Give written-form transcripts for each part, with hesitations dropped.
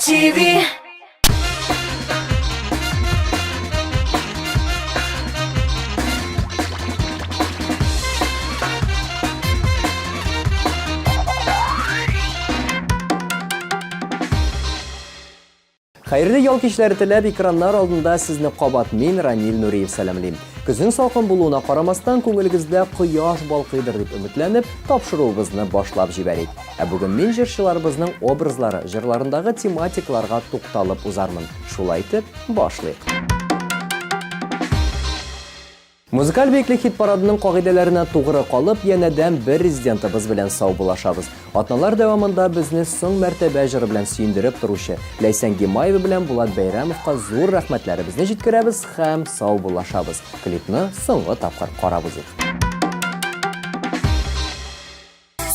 MTV. Xayrlı yol kişiləri tilab ekranlar aldında sizni qabat men Ранил Nuriyev salamlayım. Kuzning salqin buluğuna qaramasdan ko'ngilingizda quyosh balqiydir deb umidlanib, topshiruvimizni boshlab jibarik. Bugun men jurchilarimizning obrazlari, jurlarındagi tematiklarga to'xtalib uzarman. Shulay aytib, boshlaylik. Muzikal beklik hit paradining qoidalariga to'g'ri qolib, yanadan bir rezidentimiz bilan sog'bulashabız. Atnalar davomida bizni so'ng martaba jiri bilan suyundirib turuvchi Laysan Gemayev bilan Bulat Bayramovga zo'r rahmatlarimizni yetkazamiz ham sog'bulashabız. Klipni so'nggi taqir qarabız.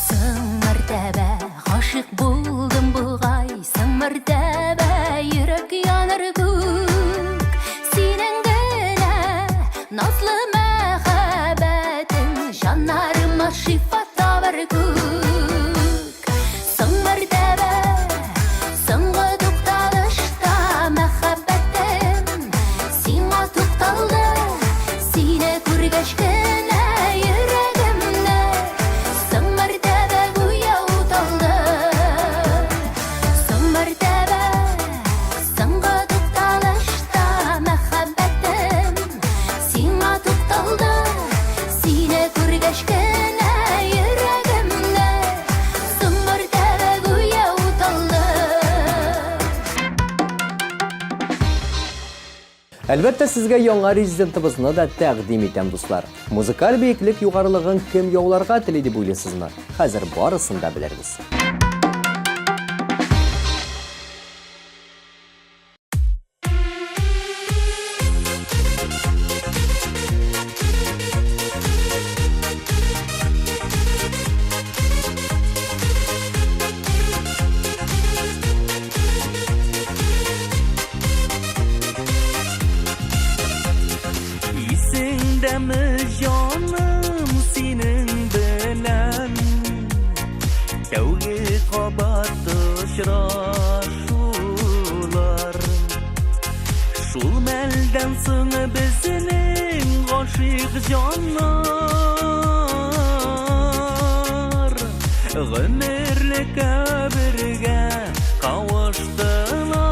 So'ng martaba g'oshiq bo'ldim bug'ay, so'ng martaba yurak yonar ko'k. Seningdina nazlı Жанарыма шифа табар көк. Соң мәртәбә, соңғы тукталышта мәхәббәтем сиңа тукталды. Сине күргәч кенә йөрәгемдә соң мәртәбә гүя уталды. Соң мәртәбә, соңғы тукталышта мәхәббәтем сиңа тукталды. Әлбәттә сезгә яңа резидентыбызны да тәкъдим итәм дуслар. Музыкаль бейеклек югарылыгын кем яуларга тели дип уйлыйсызмы? Хәзер барысын да белербез. Canım senin bilen Kavgi qabatı şuraşular Şul melden so'ng bizning g'oshiq jonlar G'umirlikka birga qavuşdilar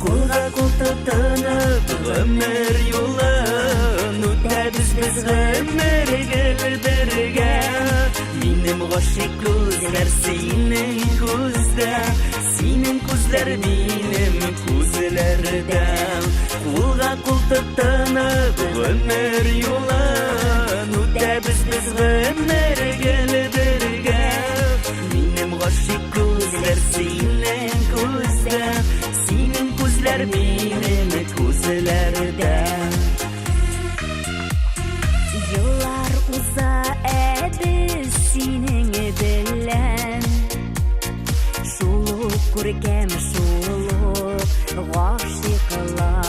Qo'lga qo'l tutinib Ömür yolun o'tamiz biz ömürge birga Mening g'oshiq ko'zlar sening ko'zda Sening ko'zlar mening ko'zlarda Qo'lga qo'l tutinib ömür yolun o'tamiz biz ömürge birga Mening g'oshiq ko'zlar sening ko'zda Sening ko'zlar mening ko'zlarda Yıllar uza biz sening bilan Şuluq ko'rgam şuluq g'oshiqlar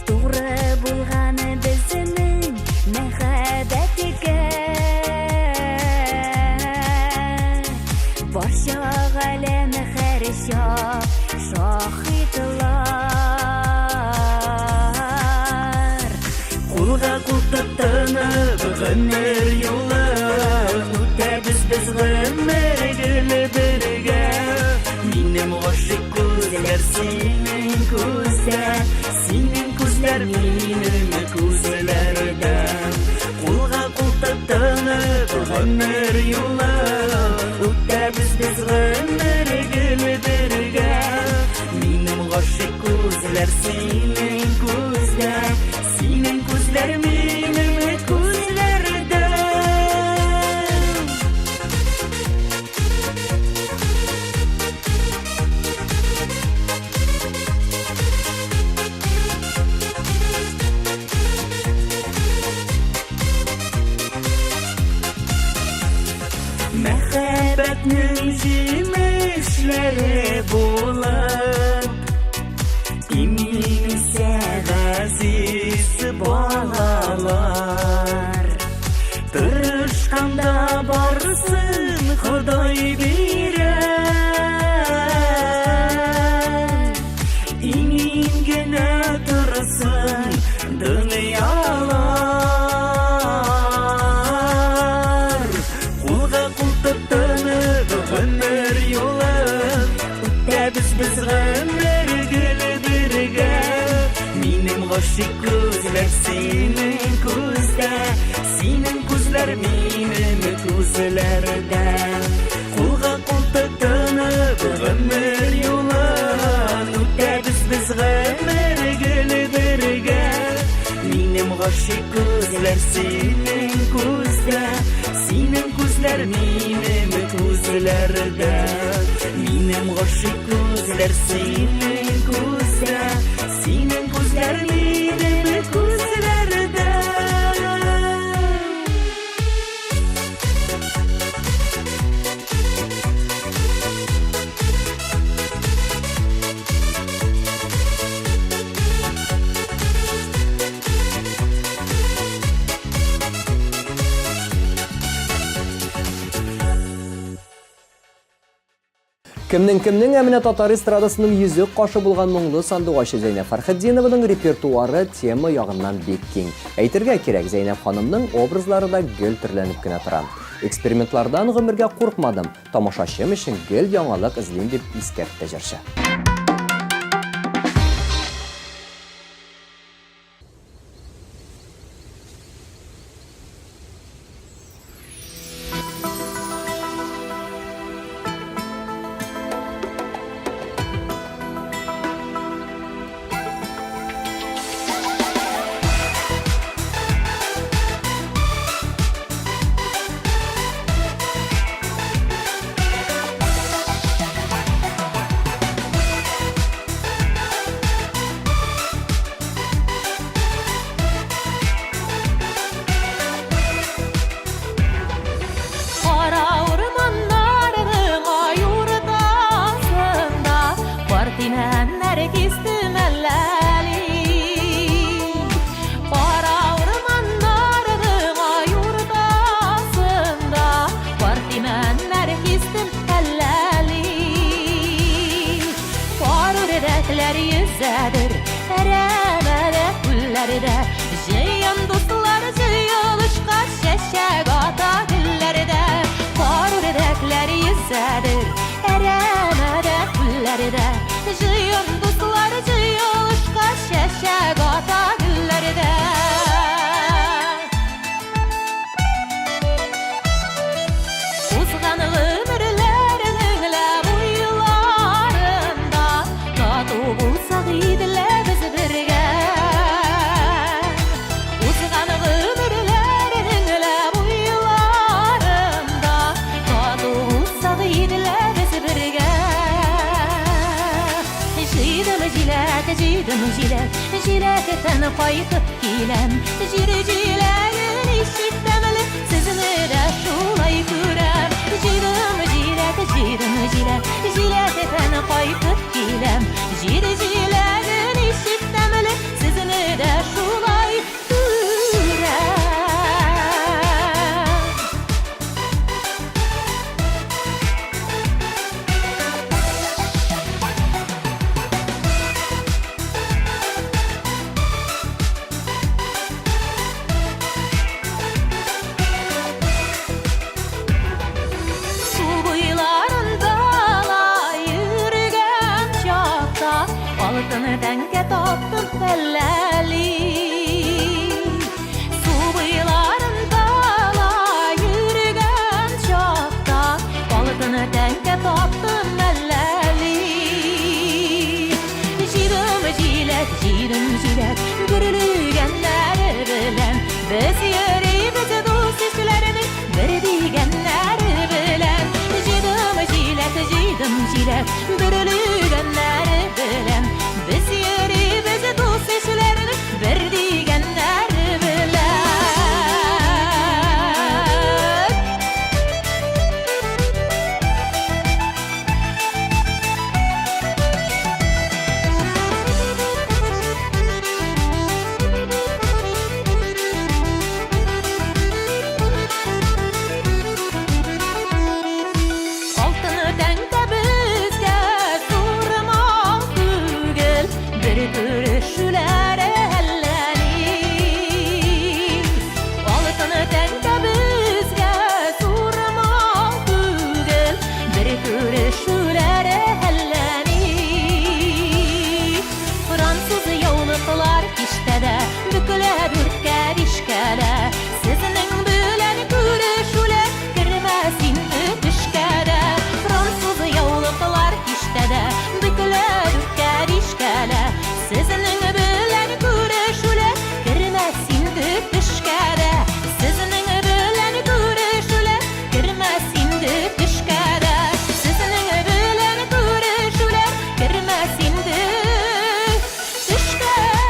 To'g'ri bo'lgan bizning muhabbatiga Barcha alam har şahidlar Qo'lga qo'l tutinib ömür yo'lun o'tamiz biz ömürge birga Mening g'oshiq ko'zlar sening ko'zda Sening ko'zlar mening ko'zlarda Qo'lga qo'l tutinib ömür yo'lun o'tamiz biz ömürge birga Mening g'oshiq ko'zlar sening ko'zda Sening ko'zlar mening ko'zlarda Muhabbatning jimishlari bo'lib Iminsa aziz bolalar Tirishqanda borsin Xudo күзләрдән. Кулга кул тотынып гомер юлын үтәбез без гомер гөле бергә. Минем гашык күзләр синең күздә, синең күзләр минем күзләрдә. Минем гашык күзләр синең күздә, синең күзләр минем күзләрдә. Кемнең әмінә татар эстрадасының йөзек кашы булган моңлы сандугачы Зәйнәп Фәрхетдинованың репертуары тема ягыннан бик киң. Әйтергә кирәк, Зәйнәп ханымның образлары да гел төрләнеп кенә тора. Экспериментлардан гомергә куркмадым, тамашачым өчен гел яңалык эзлим дип искәртте җырчы. Җыйын дуслар җыелышка чәчәк ата гөлләрдә. Кар үрдәкләр йөзәдер әрәмәдә күлләрдә. Җыйын дуслар җыелышка чәчәк ата гөлләрдә. Узган гомерләрнең ләб уйларында тату булсак иделәр без бергә. Җиләктән кайтып киләм, җиләген ишетәмле, сезне дә шулай күрәм. Җиләктән кайтып киләм, җиләген ишетәмле, сезне дә шулай күрәм. Тәнгә таптым фәлләли. Су буйларында йөргән чакта балыкны тәнгә таптым фәлләли. Җирем җиләк гөрелгәннәре белән без йөрибез дус исләрне бер дигәннәре белән. Җирем җиләк гөрелгәннәре белән biz yürüyüz dost eşlerini bir digenler bilen. Altını tengde bizge indi düşkada Sizning bilan ko'rishuvlar kirmas indi düşkada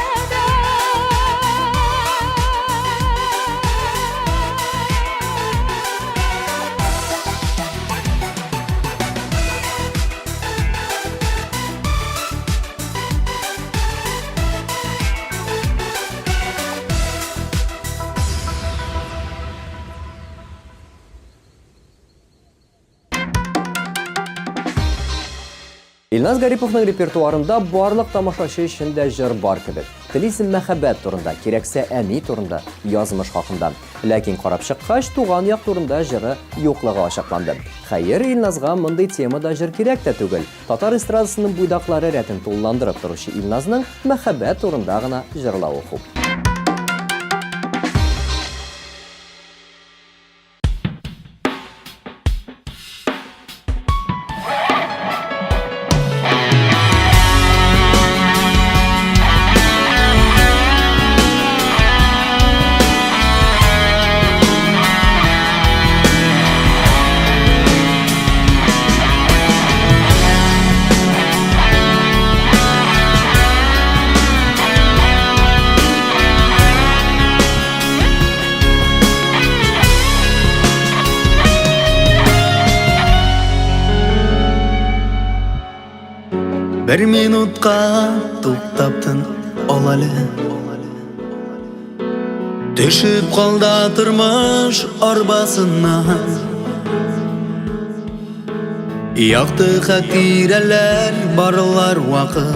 Илназ Гариповның репертуарында барлык тамашачы өчен дә җыр бар кебек. Телисем мәхәббәт турында, кирәксә әни турында, язмыш хакында. Ләкин карап чыккач, туган як турында җыры юклыгы ачыкланды. Хәер, Илназга мондый темада җыр кирәк тә түгел. Татар эстрадасының буйдаклары рәтен тулыландырып торучы Илназның мәхәббәт турында гына җырлавы хуп. Bir minutqa to'xtabdin olali Düşüp qalda turmush arbasından Yaktı xatiralar barlar vaqt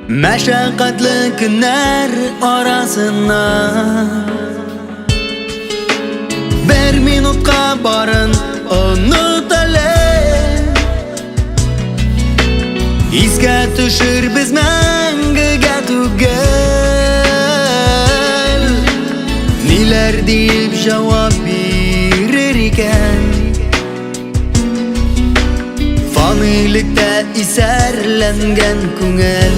Meşaqqatli kunlar arasından Bir minutqa barın unutali Izga tushir biz mangiga tugal Nelar deb javob berar ekan Fanilikda isarlangan ko'ngil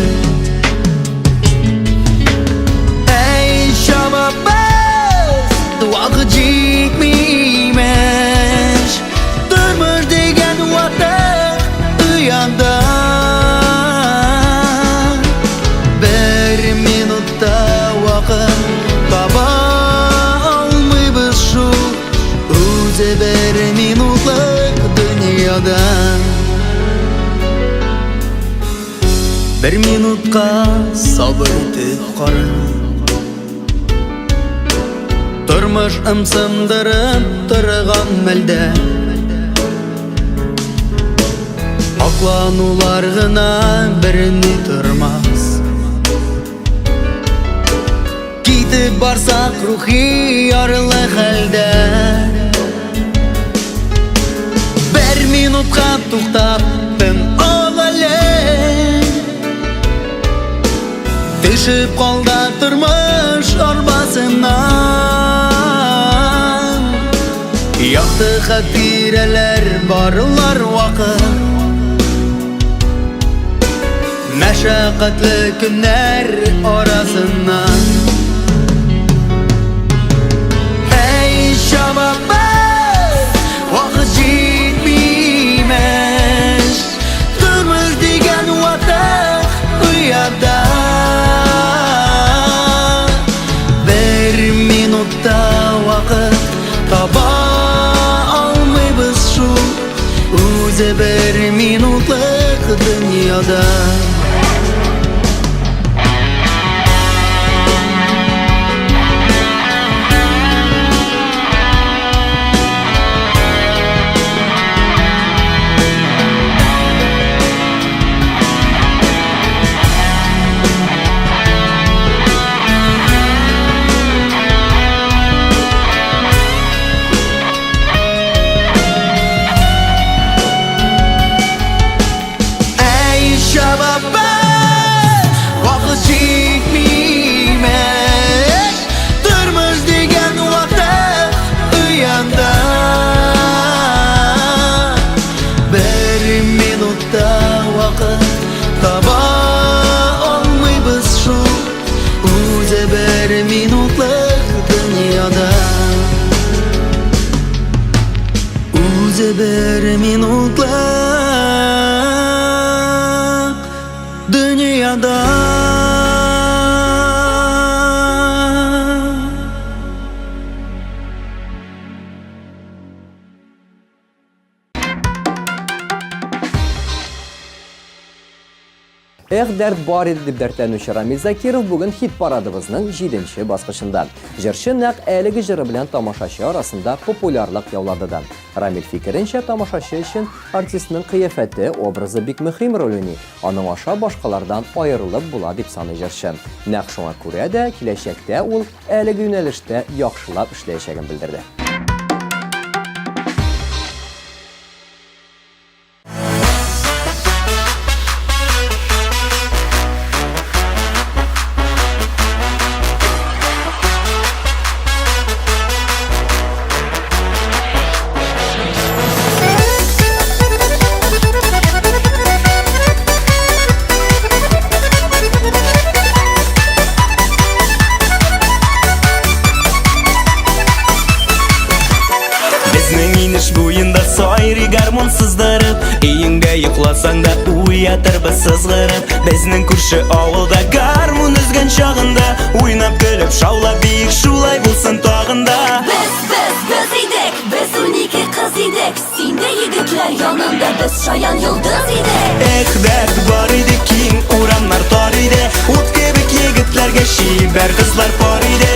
Ey shababaz vaqt yetmaymish Turmush degan vaqt uyanda Bir minutlik dünyada Bir minutqa sabr etib qara Turmush imsindirib turgan malda Aqlanular g'ina birini turmas Ketib barsak ruhi yorli halda Bir minutqa to'xtabdin olali Düşüp qalda turmush arbasından Yaktı xatiralar barlar vaqt Meşaqqatli kunlar arasından Ey shababaz vaqt yetmaymish Turmush degan vaqt uyada Bir minutda vaqt topa olmaymiz shu O'zi bir minutlik dunyoda Үзе бер минутлык дөньяда. Дәрт бар иде дип дәртләнүче Рамил Закиров бүген хит парадыбызның 7-нче баскычында. Җырчы нәкъ әлеге җыры белән тамашачы арасында популярлык яулады да. Рамил фикеренчә, тамашачы өчен артистның кыяфәте, образы бик мөһим роль уйный. Аның аша башкалардан аерылып була дип саный җырчы. Нәкъ шуңа күрә дә киләчәктә ул әлеге юнәлештә яхшылап эшләячәген белдерде. Сыздырып, өеңдә йокласаң да уятырбыз сызгырып. Безнең күрше авылда гармун өзгән чагында уйнап көлеп шаулап биек шулай булсын тагында. Без идек, без унике кыз идек. Синдә егетләр янында без шаян йолдыз идек. Дәрт бар иде, киң урамнар тар иде. Ут кебек егетләргә чибәр кызлар пар иде.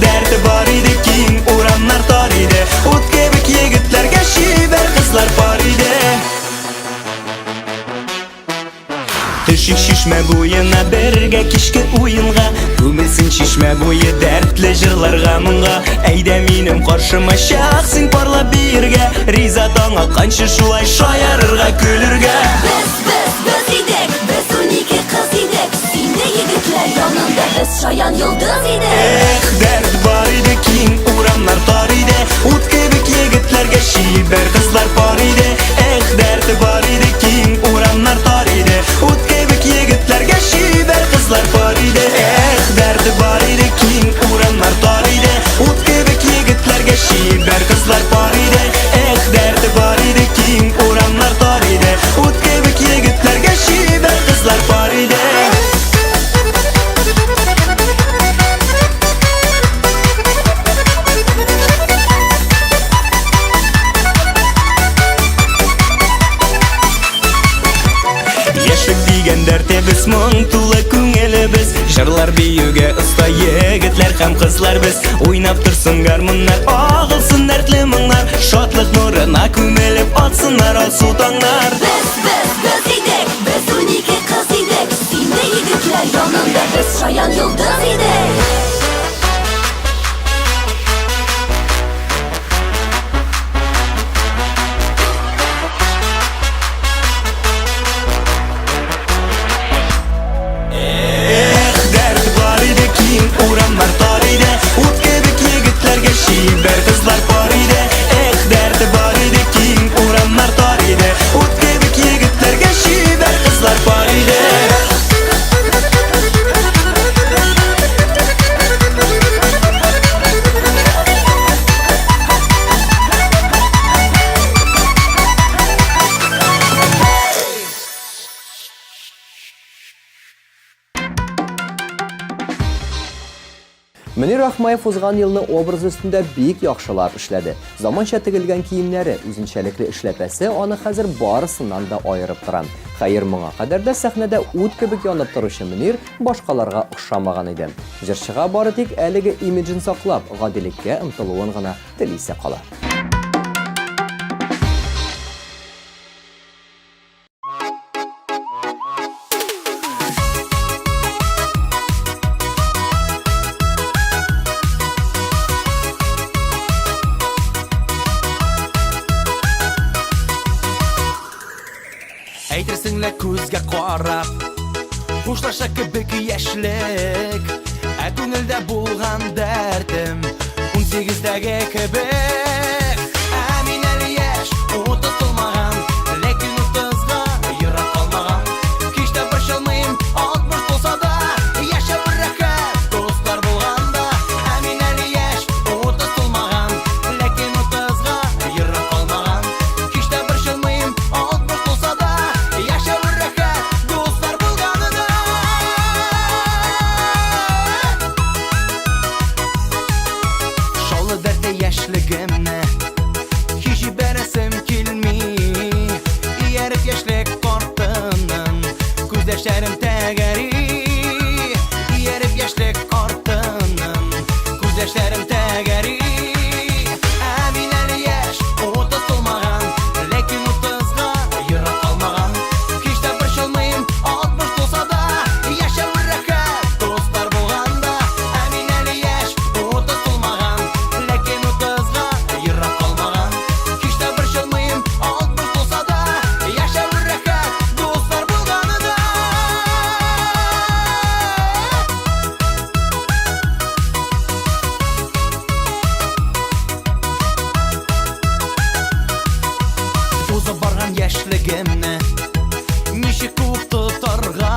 Дәрт бар иде, киң урамнар тар иде. Ут кебек егетләргә чибәр кызлар пар иде. Төшик шишмә буена бергә кичке уенга. Күмелсен шишмә буе дәртле җырларга моңга. Әйдә минем каршыма чак, син парлап биргә. Риза таң акканчы шулай шаярырга көлергә. Без идек, без унике кыз идек. Синдә егетләр янында без шаян йолдыз идек. Дәрт бар иде, киң урамнар тар иде. Ут кебек егетләргә чибәр кызлар пар иде. Дәрт бар иде, киң урамнар тар иде. Ут кебек егетләргә чибәр кызлар пар иде. Дәрт бар иде, киң урамнар тар иде. Ут кебек егетләргә чибәр кызлар пар иде. Дәрт бар иде, киң урамнар тар иде. Ут кебек егетләргә чибәр кызлар пар иде. Дәртебез моң тулы күңелебез. Җырлар биюгә оста егетләр һәм кызлар без. Уйнап торсын гармуннар, агылсын дәртле моңнар. Шатлык нурына күмелеп атсыннар алсу таңнар. Без идек, без унике кыз идек. Синдә егетләр янында без шаян йолдыз идек. Урамнар тар иде, ут кебек егетләргә чибәр кызлар пар иде. Дәрт бар иде, киң урамнар тар иде. Ут кебек егетләргә чибәр кызлар пар иде. Мөнир Ахмаев узган елны образ өстендә бик яхшылап эшләде. Заманча тегелгән киемнәре, үзенчәлекле эшләпәсе аны хәзер барысыннан да аерып тора. Хәер, моңа кадәр дә сәхнәдә ут кебек янып торучы Мөнир башкаларга охшамаган иде. Җырчыга бары тик әлеге имиджын саклап, гадилеккә омтылуын гына телисе кала. Әйтерсеңлә күзгә карап, хушлаша кебек яшьлек. Күңелдә булган дәртем 18дәге кебек. Мин әле яшь, утылмаган, ләкин 30га ерак калмаган. Һич тә борчылмыйм, 60 булса да, яшәп рәхәт дуслар булганда. Мин әле яшь, утылмаган, ләкин 30га ерак калмаган. яшьлегемне ничек куып тотарга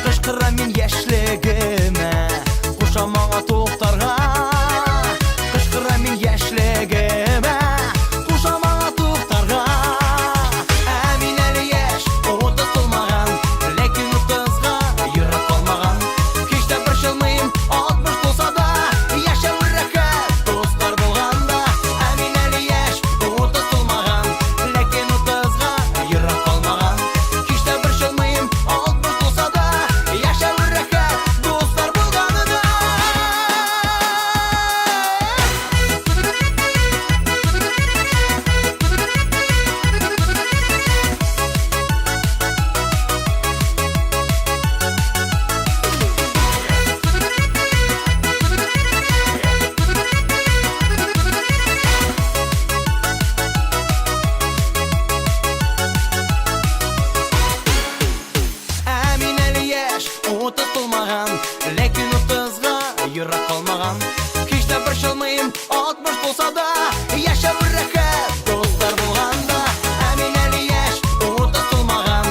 кычкырам мин яшьлегемне куша маңа туктарга кычкырам мин яшьлегемне куша маңа туктарга ә мин әле яшь отыз тулмаган ләкин утызга йөрәк калмаган һич тә борчылмыйм алтмыш булса да яшәү рәхәт дуслар булганда ә мин әле яшь отыз тулмаган ләкин утызга йөрәк калмаган һич тә борчылмыйм алтмыш булса да яшәү рәхәт дуслар булганда ә мин әле яшь отыз тулмаган ләкин утызга йөрәк калмаган һич тә борчылмыйм алтмыш булса да яшәү рәхәт дуслар булганда ә мин әле яшь отыз тулмаган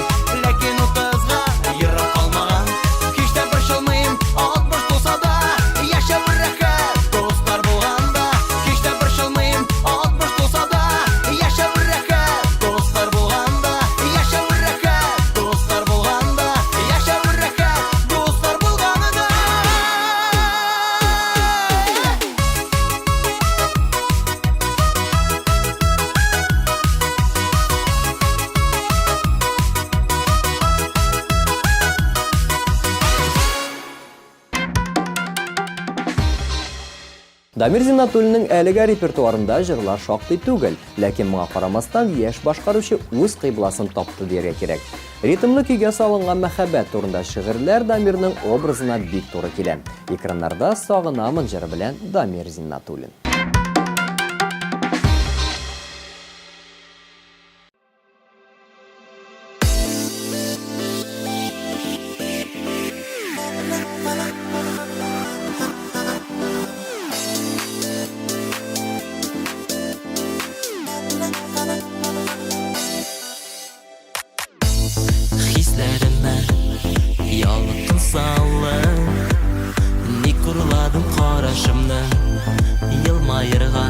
ләкин утызга йөрәк калмаган һич тә борчылмыйм алтмыш булса да яшәү рәхәт дуслар булганда һич тә борчылмыйм алтмыш булса да яшәү рәхәт дуслар булганда яшәү рәхәт дуслар булганда яшәү рәхәт дуслар булганда Дамир Зиннатуллинның әлеге репертуарында җырлар шактый түгел, ләкин моңа карамастан яшь башкаручы үз кыйбласын тапты дияргә кирәк. Ритмлы көйгә салынган мәхәббәт турында шигырьләр Дамирның образына бик туры килә. Экраннарда сагынамын җыры белән Дамир Зиннатуллин. Хисләремә ялыктың салын Ник урладың карашымны Елмайырга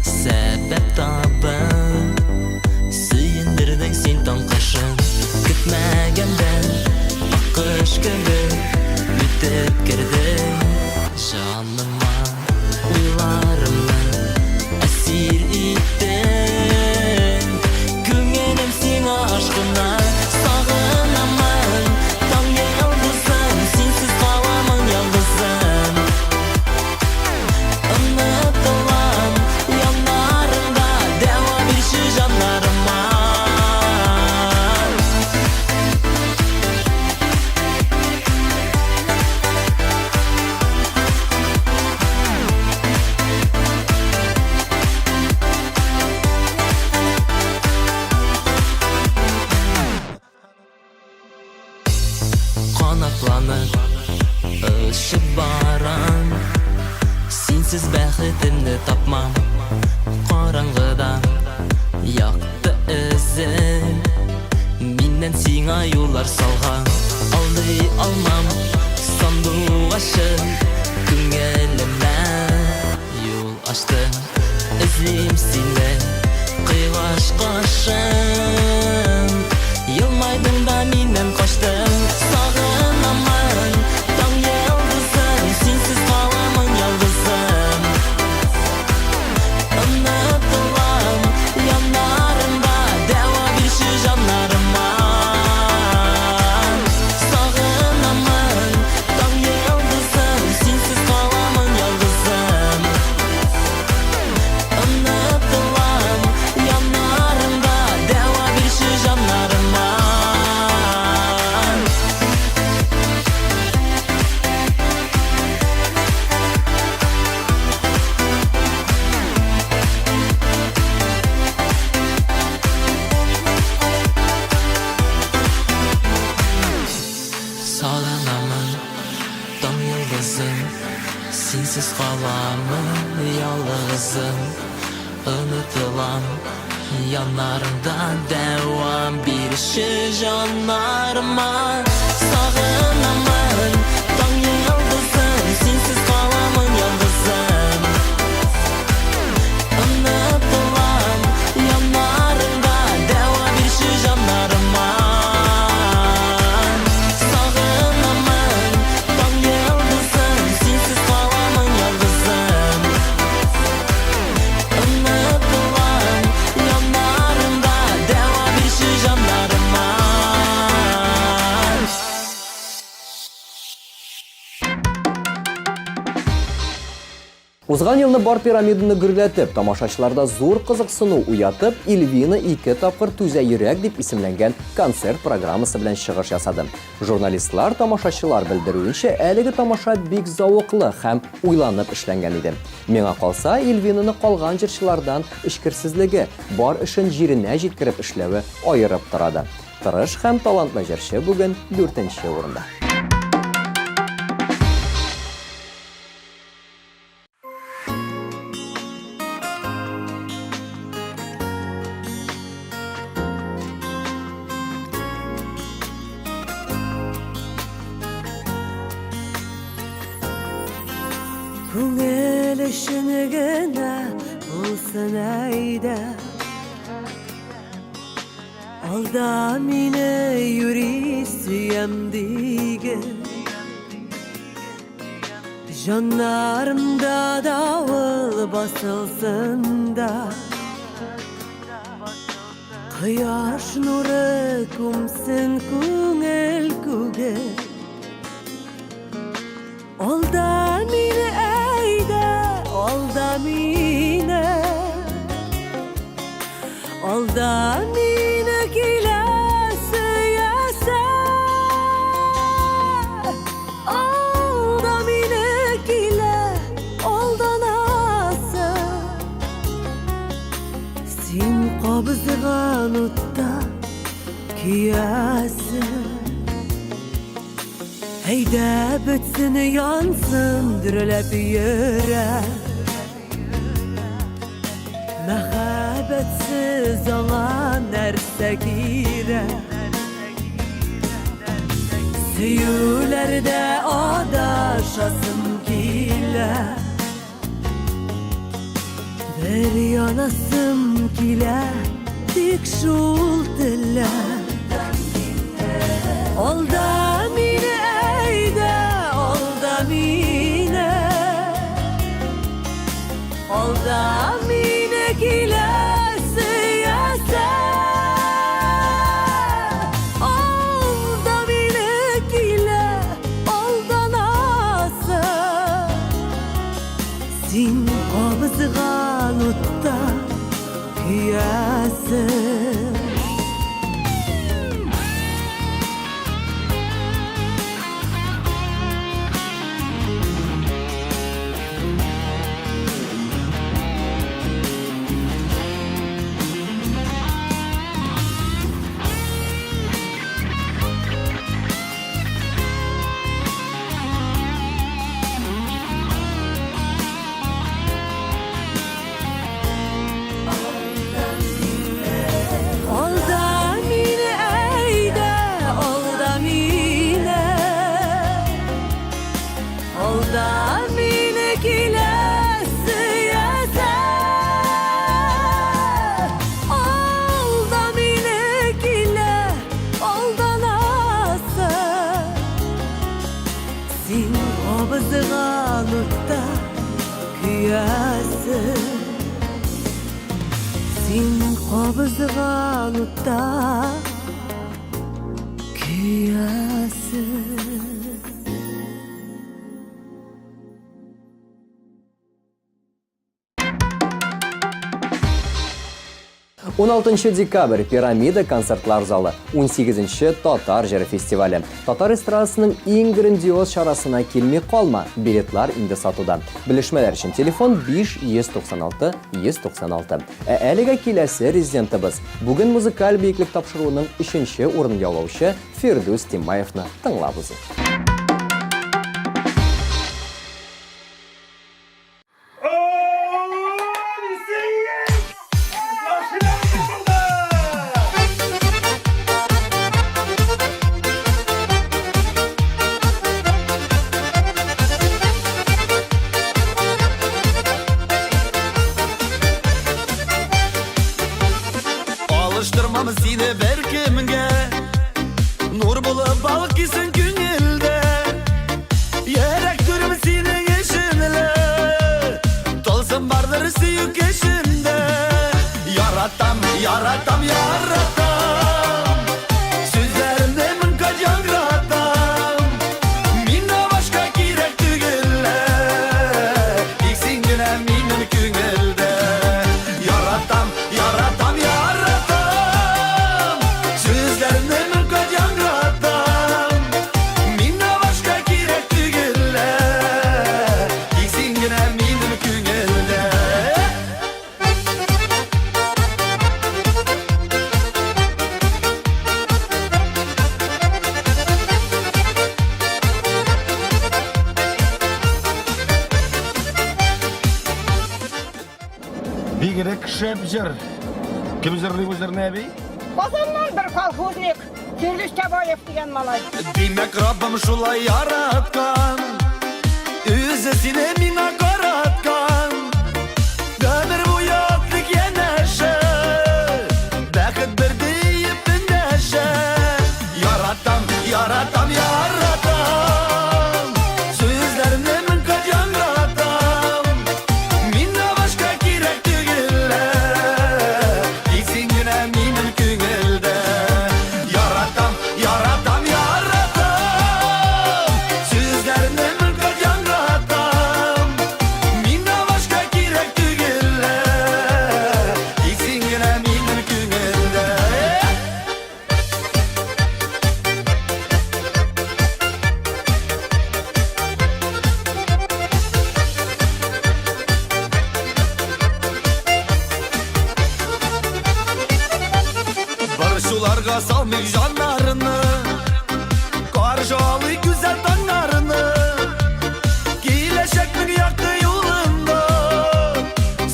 сәбәп табын Сөендердің сен таңкышын Көтмәгәндән аккош кебек үтеп кердең Жаныма уйларымны әсир иттең Күңелем сиңа ашкына Сагынамын таң йылдызым Синсез каламын ялгызым Онытылам яннарыңда Дәва бирче жаннарыма Канатланып Ышып барам Синсез бәхетемне тапмам Караңгыда Якты эзем Миннән сиңа юллар салган Алдый алмам Сандугашым Күңелемә Юл ачтым Эзлим сине Кыйгаш кашым Елмайдың да миннән каштым Сагынамын таң йылдызым Синсез каламын ялгызым Онытылам яннарыңда Дәва бирче жаннарыма Сагынамын таң йылдызым Синсез каламын ялгызым Онытылам яннарыңда Дәва бирче жаннарыма Сагынамын таң йылдызым Синсез каламын ялгызым Онытылам Yanlarında devam bir janlarıma Sağınamın Tan yıldızım Sensiz kalamın yıldızım Unutulam Yanlarında devam bir janlarıma Sağınamın Tan yıldızım Sensiz kalamın yıldızım Unutulam Yanlarında devam bir janlarıma Узган елны бар пирамиданы гөрләтеп, тамашачыларда зур кызыксыну уятып, Илвина 2 тапкыр түзә йөрәк дип исемләнгән концерт программасы белән чыгыш ясады. Журналистлар тамашачылар белдерүенчә, әлеге тамаша бик зауыклы һәм уйланып эшләнгән иде. Миңа калса, Илвинаны калган җырчылардан эчкерсезлеге, бар эшен җиренә җиткереп эшләве аерып торады. Тырыш һәм талантлы җырчы бүген 4нче урында. Күңел өчен генә булсын әйдә Алда мине юри сөям диген Жаннарымда давыл басылсын да Кояш нуры күмсен күңел күгә Алда мине әйдә, алда мине Алда мине киләсе ясә Алда мине килә, алданасы Син кабызган утта киясен Әйдә бетсен янсын дөрләп йөрәк Мәхәббәтсез аңа нәрсә кирәк Сөюләрдә адашасым килә Бер янасым килә Тик шул теләк Алда мине әйдә, алда мине Алда мине киләсе ясә Алда мине килә, алданасы Син кабызган утта көясең Кабызган утта көясең Син кабызган утта көясең 16 декабрь Пирамида концертлар залы, 18 Татар җыры фестивале. Татар эстрадасының иң грандиоз чарасына килми калма. Билетлар инде сатуда. Белешмәләр өчен телефон 5 196 196. Әлегә киләсе резидентыбыз бүген музыкаль биеклек тапшыруының 3нче урын яулаучы Фирдус Тимаевны тыңлабыз. Taqtırmam seni bir kimge Nur bulup balkisın küngülde Yerek durum senin eşinle Tolsun vardır süyük eşinde Yaratam, yaratam, yaratam Sözlerinde min kacan ratam Minna başka kirek tügülle Diksin güne minin küngülde Yaratam, yaratam, yaratam Sözlerinde min kacan ratam Minna başka kirek tügülle Diksin güne minin küngülde Bigirek şepjir. Kim zırlı bu zır ne bey? Bozanlar bir kolxoznik, Gürdüz Taboyev degan malay. Demek Rabbim şulay yaratkan Özü seni mina karatkan Ömür boyu atlık yeneşe Bakıt bir deyip neşe Yaratam, yaratam, yaratam Sözlerine min kacan ratam Minna başka kirek tügülle Diksin güne minin küngülde Yaratam, yaratam, yaratam Sözlerine min kacan ratam Minna başka kirek tügülle Diksin güne minin küngülde Barışularga salmik janlarını Karşı alı güzel tanlarını Giyileşeklik yaktı yolunda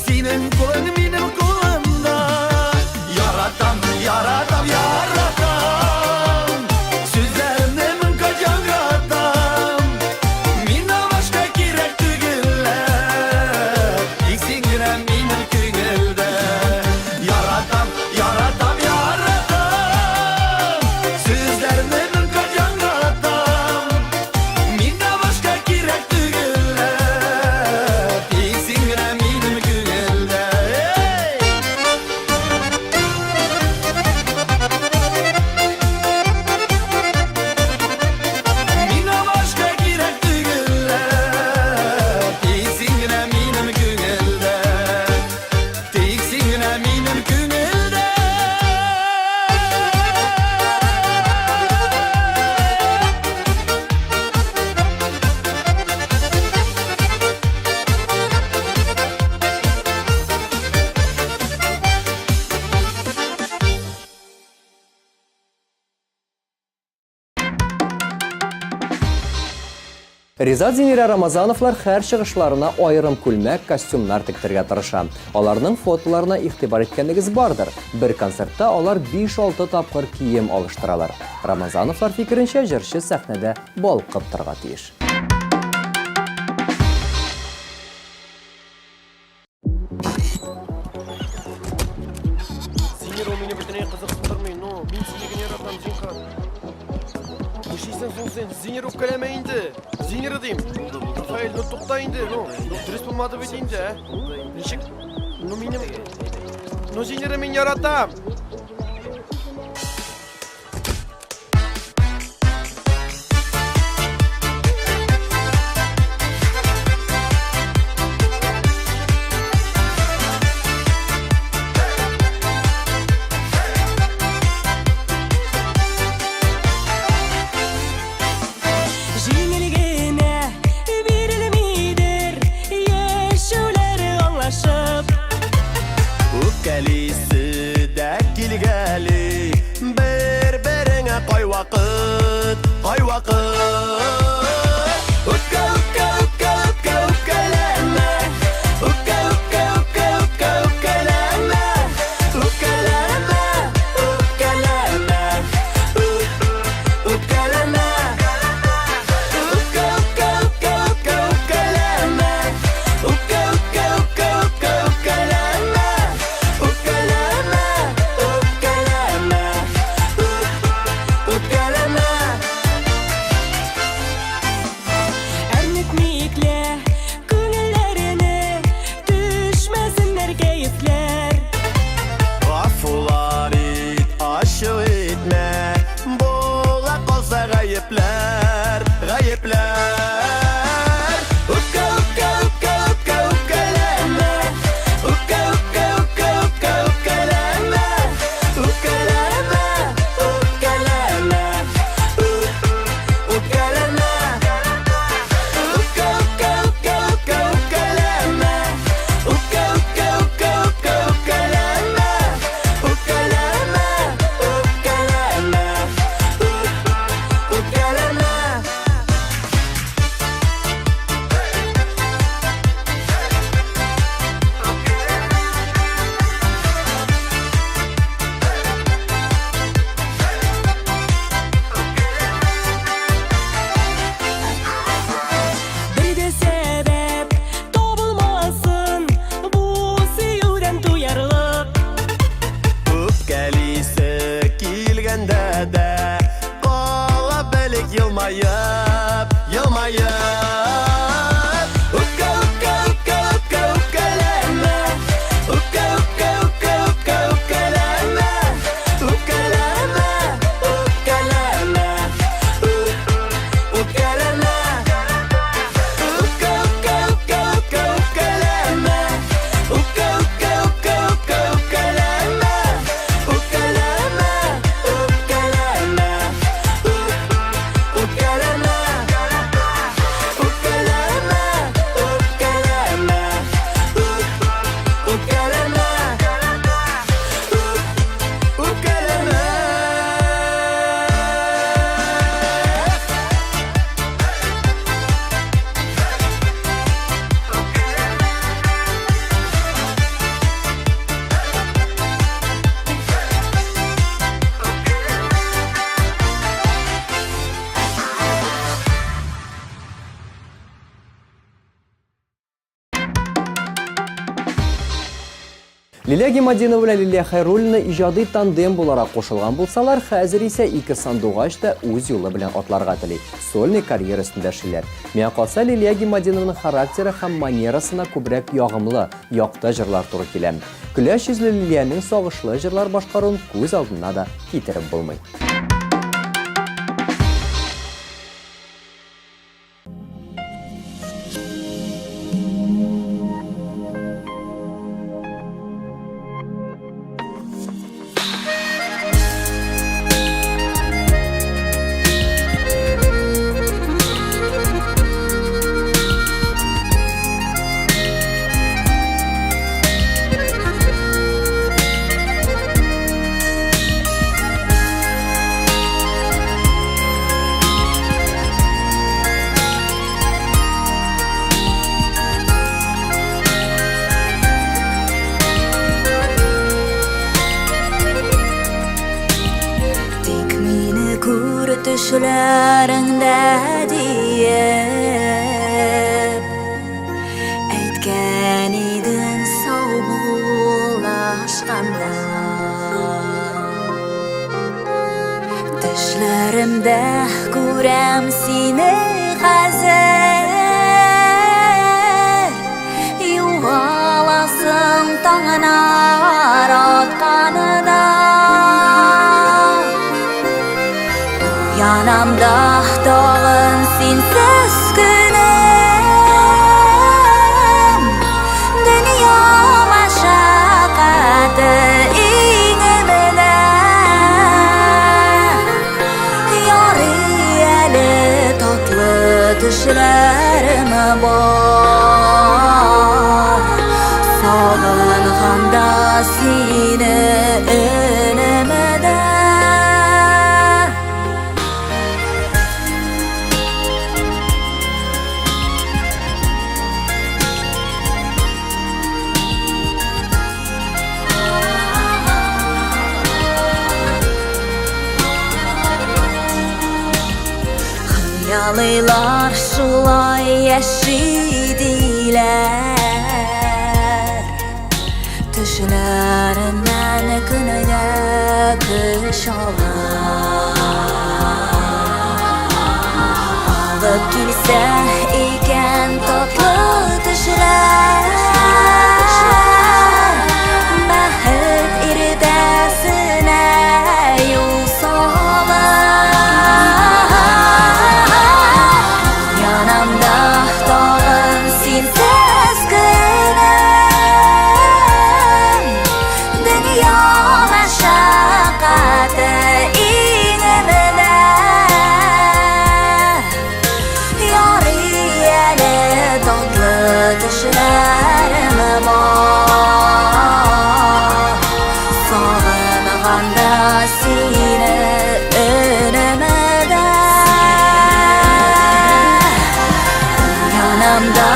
Senin kulun benim kulumda Yaratam, yaratam, yaratam Sözlerine min kacan ratam Minna başka kirek tügülle Diksin güne minin küngülde Yaratam, yaratam, yaratam Sözlerine min kacan ratam Minna başka kirek tügülle Diksin güne minin küngülde Minna başka kirek tügülle Diksin güne minin küngülde Diksin güne minin küngülde Ризат Зинира Рамазановлар һәр чыгышларына айрым күлмәк, костюмнар тектергә тырыша. Аларның фотоларына игътибар иткәнегез бардыр. Бер концертта алар 5-6 тапкыр кием алыштыралар. Рамазановлар фикеренчә, җырчы сәхнәдә балкып торырга тиеш. Зинер ол мені бірдеңе қызықтырмай, но мен сізге яратам Зинхан. Өшейсен соң сен Зинер ол кәлеме енді. Зинер дейм. Рафаэль, ну тоқта енді, ну дұрыс болмады бет енді, ә? Нешік? Ну менің... Ну Зинер мен яратам. Жеңілгене берілмейдір ешулер аңлашып Үпкәлисе дә килгәли Бер-береңә кай вакыт Үпкә, үпкә, үпкә, үпкә, үпкәләмә Үпкә, үпкә, үпкә, үпкә, үпкәләмә Үпкәләмә, үпкәләмә Үпкәләмә Үпкә, үпкә, үпкә, үпкә, үпкәләмә Үпкә, үпкә, үпкә, үпкә, үпкәләмә Үпкәләмә, үпкәләмә Лилия Гимадинова белән Лилия Хайруллина иҗади тандем буларак кушылган булсалар, хәзер исә ике сандугач та үз юлы белән атларга тели. Сольный карьера өстендә эшләр. Миңа калса, Лилия Гимадинованың характеры һәм манерасына күбрәк ягымлы, якты җырлар туры килә. Көләч йөзле Лилияның сагышлы җырлар башкаруын күз алдына да китереп булмый. Düşlerimde deyip Aytgan idin sağ bulaşqanda Düşlerimde görem seni hazır Yuvalasın tağınar atqanıda Yanamda dağın sensiz günüm Dünya meşakkatı iğnemede Yarı eli tatlı düşlerim var Sağınğanda seni önümede Yalılar şulay yaşidiler Düşlerinden günüde kış alar Alıp kilse iken tatlı düşler Bahır iridesine yol salar Yanamda dağın sensiz günüm Dünya meşakkatı iğnemede Yarı eli tatlı düşlerim var Sağınğanda seni önümede Yanamda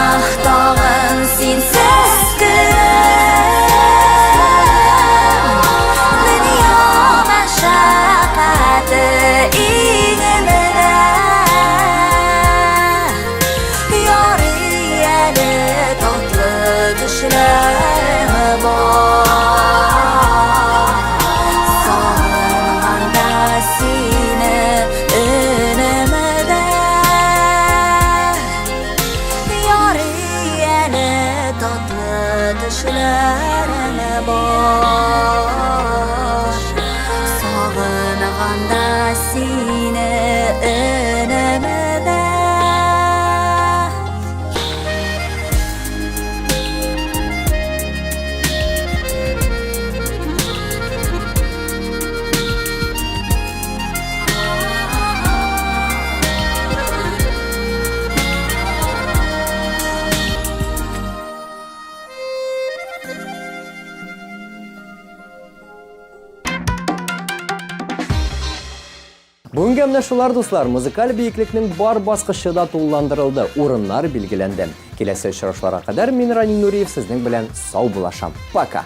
dağın sensiz günüm Dünya meşakkatı iğnemede Yarı eli tatlı düşlerim var Sağınğanda seni önümede Yarı eli tatlı düşlerim var Sağınğanda seni önümede Бүгінгі әміне шулар дуслар, музыкаль бейіклікнің бар басқышы да тулландырылды, урыннар белгіленді. Келесі ұшырашларға қадар мен Ранил Нуриев сіздің білән сау болашам. Пока!